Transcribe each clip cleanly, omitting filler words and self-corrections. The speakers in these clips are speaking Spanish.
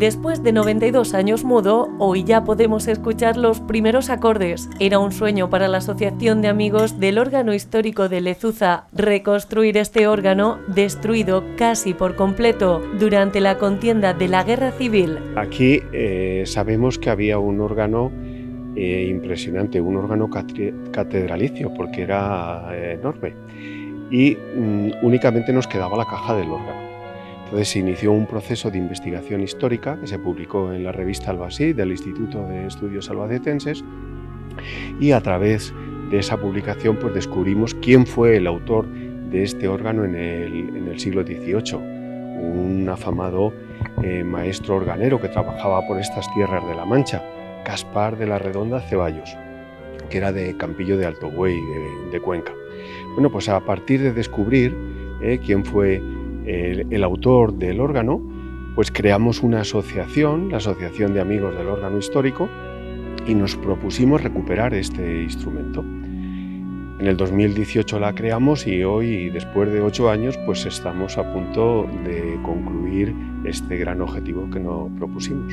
Después de 92 años mudo, hoy ya podemos escuchar los primeros acordes. Era un sueño para la Asociación de Amigos del Órgano Histórico de Lezuza reconstruir este órgano destruido casi por completo durante la contienda de la Guerra Civil. Aquí sabemos que había un órgano impresionante, un órgano catedralicio, porque era enorme, y únicamente nos quedaba la caja del órgano. Entonces se inició un proceso de investigación histórica que se publicó en la revista Albasí del Instituto de Estudios Albacetenses, y a través de esa publicación pues descubrimos quién fue el autor de este órgano en el siglo XVIII, un afamado maestro organero que trabajaba por estas tierras de La Mancha, Caspar de la Redonda Ceballos, que era de Campillo de Alto Buey, de Cuenca. Bueno, pues a partir de descubrir quién fue el autor del órgano, pues creamos una asociación, la Asociación de Amigos del Órgano Histórico, y nos propusimos recuperar este instrumento. En el 2018 la creamos y hoy, después de 8 años, pues estamos a punto de concluir este gran objetivo que nos propusimos.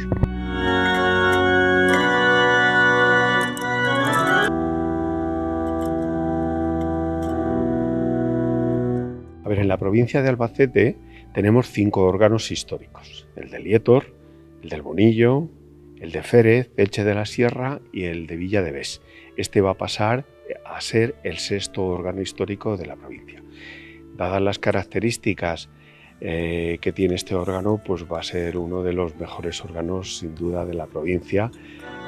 A ver, en la provincia de Albacete tenemos 5 órganos históricos: el de Lietor, el del Bonillo, el de Férez, Elche de la Sierra y el de Villa de Bés. Este va a pasar a ser el 6º órgano histórico de la provincia. Dadas las características que tiene este órgano, pues va a ser uno de los mejores órganos sin duda de la provincia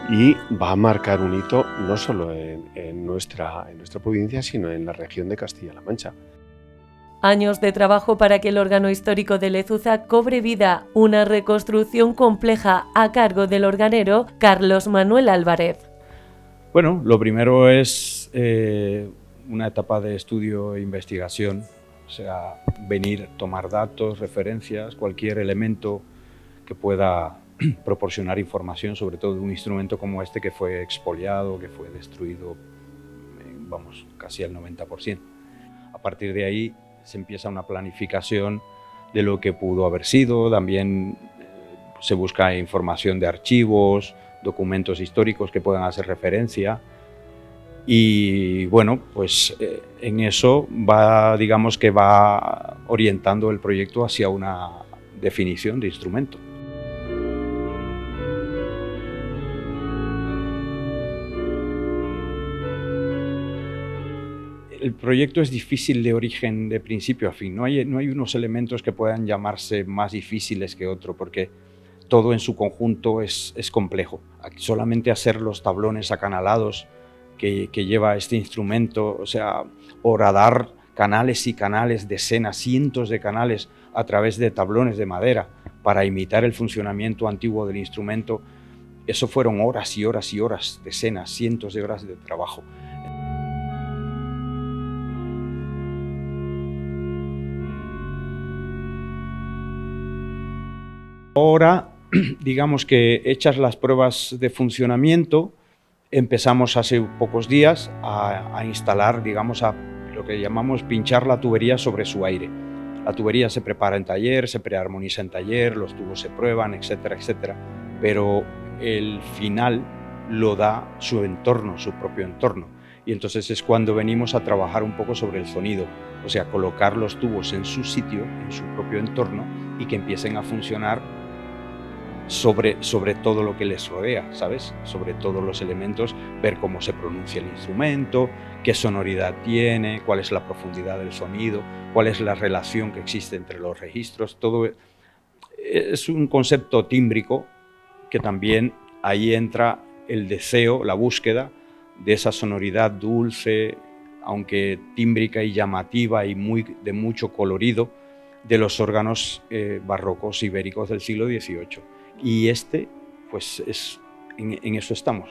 y va a marcar un hito no solo en nuestra provincia, sino en la región de Castilla-La Mancha. Años de trabajo para que el órgano histórico de Lezuza cobre vida, una reconstrucción compleja a cargo del organero Carlos Manuel Álvarez. Bueno, lo primero es una etapa de estudio e investigación, o sea, venir, tomar datos, referencias, cualquier elemento que pueda proporcionar información, sobre todo de un instrumento como este que fue expoliado, que fue destruido, casi al 90%. A partir de ahí se empieza una planificación de lo que pudo haber sido, también se busca información de archivos, documentos históricos que puedan hacer referencia y bueno, pues en eso va orientando el proyecto hacia una definición de instrumento. El proyecto es difícil de origen, de principio a fin. No hay unos elementos que puedan llamarse más difíciles que otro, porque todo en su conjunto es complejo. Solamente hacer los tablones acanalados que lleva este instrumento, o sea, horadar canales y canales, decenas, cientos de canales a través de tablones de madera para imitar el funcionamiento antiguo del instrumento, eso fueron horas y horas y horas, decenas, cientos de horas de trabajo. Ahora, digamos que hechas las pruebas de funcionamiento, empezamos hace pocos días a instalar, a lo que llamamos pinchar la tubería sobre su aire. La tubería se prepara en taller, se prearmoniza en taller, los tubos se prueban, etcétera, etcétera. Pero el final lo da su entorno, su propio entorno. Y entonces es cuando venimos a trabajar un poco sobre el sonido, o sea, colocar los tubos en su sitio, en su propio entorno, y que empiecen a funcionar sobre todo lo que les rodea, ¿sabes? Sobre todos los elementos, ver cómo se pronuncia el instrumento, qué sonoridad tiene, cuál es la profundidad del sonido, cuál es la relación que existe entre los registros. Todo es un concepto tímbrico que también ahí entra el deseo, la búsqueda de esa sonoridad dulce, aunque tímbrica y llamativa y de mucho colorido, de los órganos barrocos ibéricos del siglo XVIII. Y pues en eso estamos.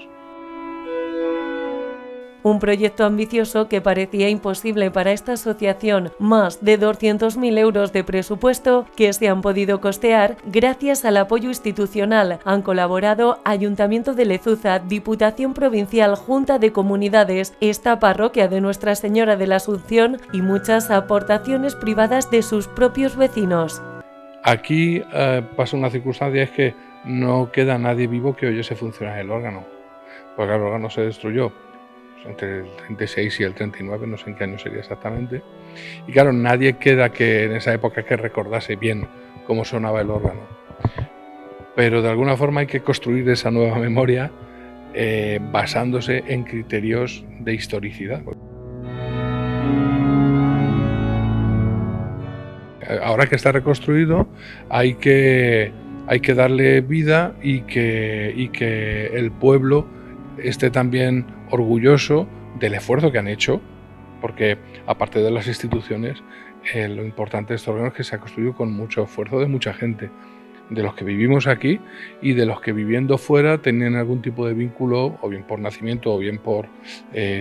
Un proyecto ambicioso que parecía imposible para esta asociación, más de 200.000 euros de presupuesto que se han podido costear gracias al apoyo institucional. Han colaborado Ayuntamiento de Lezuza, Diputación Provincial, Junta de Comunidades, esta parroquia de Nuestra Señora de la Asunción y muchas aportaciones privadas de sus propios vecinos. Aquí pasa una circunstancia, es que no queda nadie vivo que oyese funcionar el órgano, porque el órgano se destruyó entre el 36 y el 39, no sé en qué año sería exactamente, y claro, nadie queda que en esa época que recordase bien cómo sonaba el órgano, pero de alguna forma hay que construir esa nueva memoria basándose en criterios de historicidad. Ahora que está reconstruido hay que darle vida y que el pueblo esté también orgulloso del esfuerzo que han hecho, porque aparte de las instituciones, lo importante de estos órganos es que se ha construido con mucho esfuerzo de mucha gente, de los que vivimos aquí y de los que viviendo fuera tenían algún tipo de vínculo, o bien por nacimiento o bien por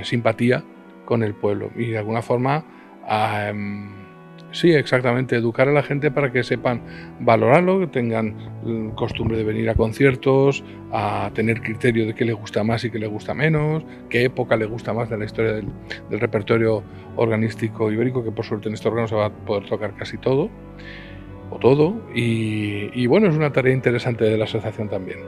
simpatía con el pueblo. Y de alguna forma, sí, exactamente, educar a la gente para que sepan valorarlo, que tengan costumbre de venir a conciertos, a tener criterio de qué les gusta más y qué les gusta menos, qué época les gusta más de la historia del repertorio organístico ibérico, que por suerte en este órgano se va a poder tocar casi todo, o todo, y bueno, es una tarea interesante de la asociación también.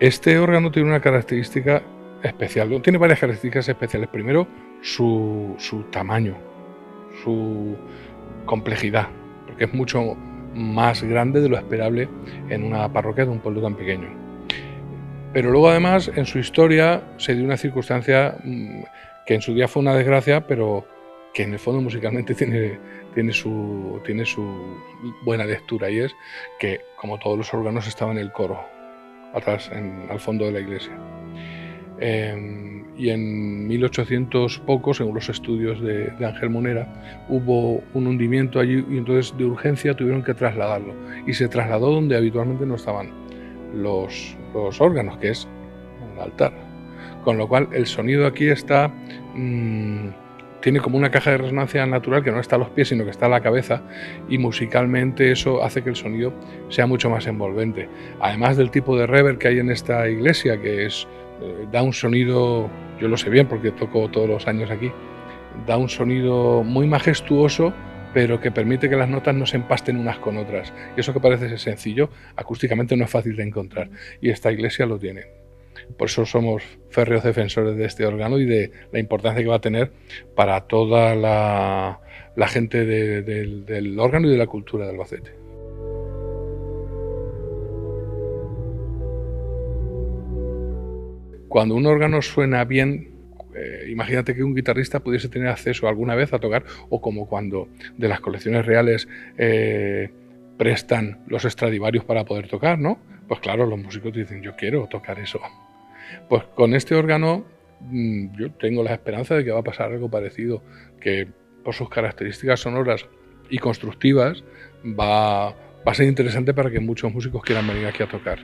Este órgano tiene una característica especial, tiene varias características especiales. Primero, su tamaño, su complejidad, porque es mucho más grande de lo esperable en una parroquia de un pueblo tan pequeño. Pero luego además en su historia se dio una circunstancia que en su día fue una desgracia, pero que en el fondo musicalmente tiene su buena lectura, y es que, como todos los órganos, estaba en el coro, atrás, al fondo de la iglesia. Y en 1800 poco, según los estudios de Ángel Monera, hubo un hundimiento allí y entonces de urgencia tuvieron que trasladarlo. Y se trasladó donde habitualmente no estaban los órganos, que es el altar. Con lo cual el sonido aquí está... tiene como una caja de resonancia natural que no está a los pies, sino que está a la cabeza, y musicalmente eso hace que el sonido sea mucho más envolvente. Además del tipo de reverb que hay en esta iglesia, que da un sonido, yo lo sé bien porque toco todos los años aquí, da un sonido muy majestuoso, pero que permite que las notas no se empasten unas con otras. Y eso, que parece ser sencillo, acústicamente no es fácil de encontrar, y esta iglesia lo tiene. Por eso somos férreos defensores de este órgano y de la importancia que va a tener para toda la gente del órgano y de la cultura de Albacete. Cuando un órgano suena bien, imagínate que un guitarrista pudiese tener acceso alguna vez a tocar, o como cuando de las colecciones reales prestan los Stradivarius para poder tocar, ¿no? Pues claro, los músicos dicen, yo quiero tocar eso. Pues con este órgano yo tengo la esperanza de que va a pasar algo parecido, que por sus características sonoras y constructivas va a ser interesante para que muchos músicos quieran venir aquí a tocar.